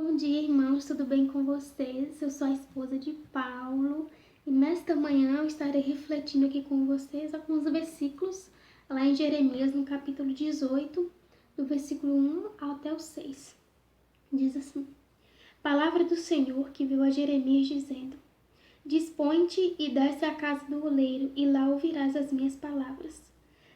Bom dia, irmãos, tudo bem com vocês? Eu sou a esposa de Paulo e nesta manhã eu estarei refletindo aqui com vocês alguns versículos lá em Jeremias, no capítulo 18, do versículo 1 até o 6. Diz assim: Palavra do Senhor que veio a Jeremias dizendo: Dispõe-te e desce à casa do oleiro, e lá ouvirás as minhas palavras.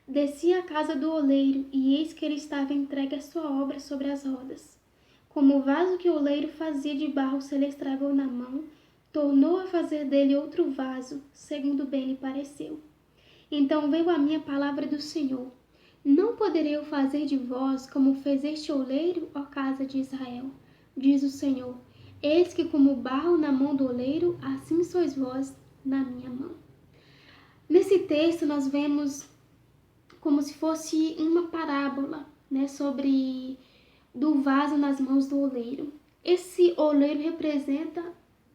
Desci à casa do oleiro, e eis que ele estava entregue à sua obra sobre as rodas. Como o vaso que o oleiro fazia de barro se lhe estragou na mão, tornou a fazer dele outro vaso, segundo bem lhe pareceu. Então veio a minha palavra do Senhor: Não poderei eu fazer de vós como fez este oleiro, ó casa de Israel? Diz o Senhor: Eis que como barro na mão do oleiro, assim sois vós na minha mão. Nesse texto nós vemos como se fosse uma parábola, sobre do vaso nas mãos do oleiro. Esse oleiro representa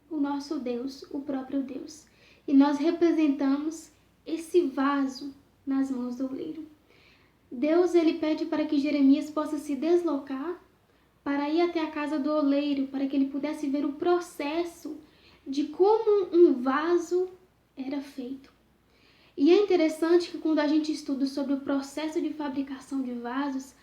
o nosso Deus, o próprio Deus. E nós representamos esse vaso nas mãos do oleiro. Deus, ele pede para que Jeremias possa se deslocar para ir até a casa do oleiro, para que ele pudesse ver o processo de como um vaso era feito. E é interessante que quando a gente estuda sobre o processo de fabricação de vasos,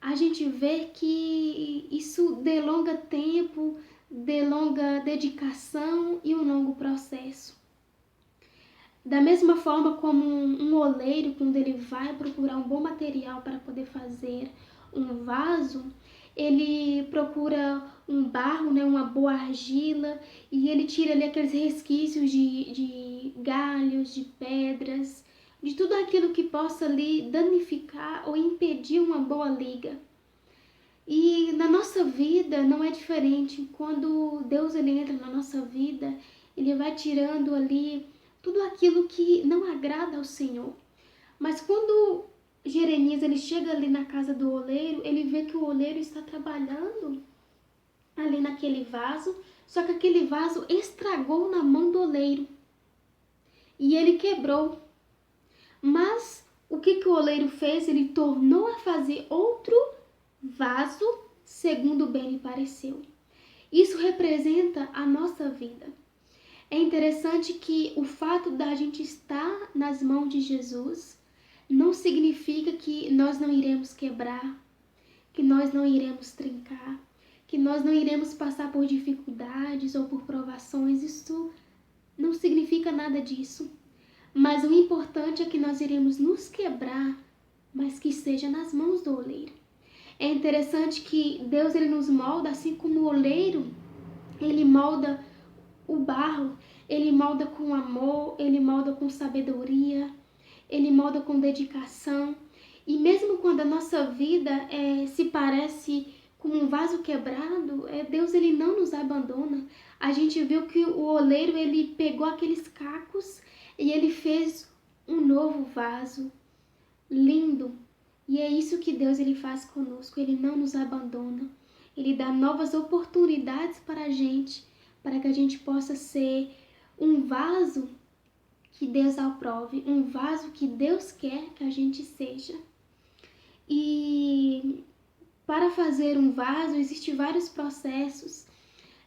a gente vê que isso delonga tempo, delonga dedicação e um longo processo. Da mesma forma como um oleiro, quando ele vai procurar um bom material para poder fazer um vaso, ele procura um barro, uma boa argila, e ele tira ali aqueles resquícios de galhos, de pedras, de tudo aquilo que possa ali danificar ou impedir uma boa liga. E na nossa vida não é diferente. Quando Deus ele entra na nossa vida, ele vai tirando ali tudo aquilo que não agrada ao Senhor. Mas quando Jeremias ele chega ali na casa do oleiro, ele vê que o oleiro está trabalhando ali naquele vaso, só que aquele vaso estragou na mão do oleiro e ele quebrou. Mas o que o oleiro fez? Ele tornou a fazer outro vaso segundo bem lhe pareceu. Isso representa a nossa vida. É interessante que o fato da gente estar nas mãos de Jesus não significa que nós não iremos quebrar, que nós não iremos trincar, que nós não iremos passar por dificuldades ou por provações. Isso não significa nada disso. Mas o importante é que nós iremos nos quebrar, mas que seja nas mãos do oleiro. É interessante que Deus ele nos molda assim como o oleiro, ele molda o barro, ele molda com amor, ele molda com sabedoria, ele molda com dedicação. E mesmo quando a nossa vida se parece com um vaso quebrado, Deus ele não nos abandona. A gente viu que o oleiro ele pegou aqueles cacos e ele fez um novo vaso lindo. E é isso que Deus ele faz conosco, ele não nos abandona. Ele dá novas oportunidades para a gente, para que a gente possa ser um vaso que Deus aprove, um vaso que Deus quer que a gente seja. E para fazer um vaso existem vários processos.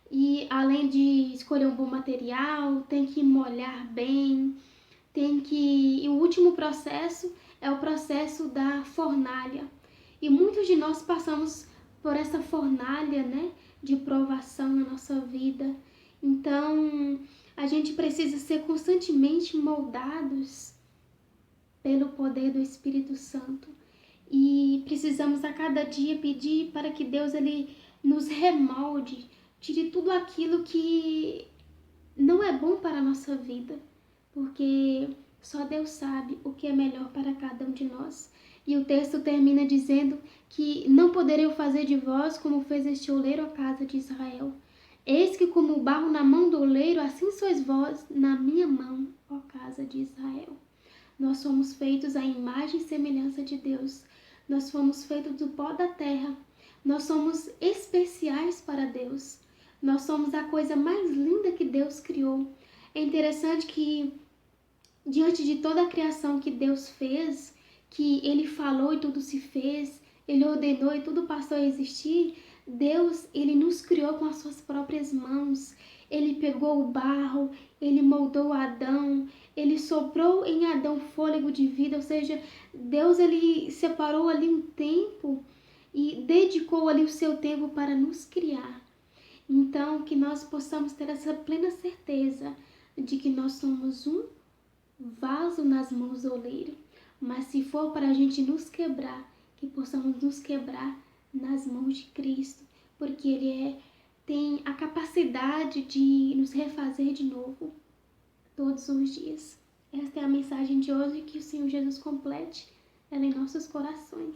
E além de escolher um bom material, tem que molhar bem, e o último processo é o processo da fornalha. E muitos de nós passamos por essa fornalha, de provação na nossa vida. Então, a gente precisa ser constantemente moldados pelo poder do Espírito Santo. E precisamos a cada dia pedir para que Deus ele nos remolde, tire tudo aquilo que não é bom para a nossa vida, porque só Deus sabe o que é melhor para cada um de nós. E o texto termina dizendo que não poderei eu fazer de vós como fez este oleiro à casa de Israel. Eis que como o barro na mão do oleiro, assim sois vós na minha mão, ó casa de Israel. Nós somos feitos à imagem e semelhança de Deus. Nós fomos feitos do pó da terra. Nós somos especiais para Deus. Nós somos a coisa mais linda que Deus criou. É interessante que, diante de toda a criação que Deus fez, que Ele falou e tudo se fez, Ele ordenou e tudo passou a existir, Deus, ele nos criou com as suas próprias mãos. Ele pegou o barro, ele moldou Adão, ele soprou em Adão fôlego de vida, ou seja, Deus, ele separou ali um tempo e dedicou ali o seu tempo para nos criar. Então, que nós possamos ter essa plena certeza de que nós somos um vaso nas mãos do oleiro. Mas se for para a gente nos quebrar, que possamos nos quebrar nas mãos de Cristo, porque Ele tem a capacidade de nos refazer de novo todos os dias. Esta é a mensagem de hoje, que o Senhor Jesus complete ela em nossos corações.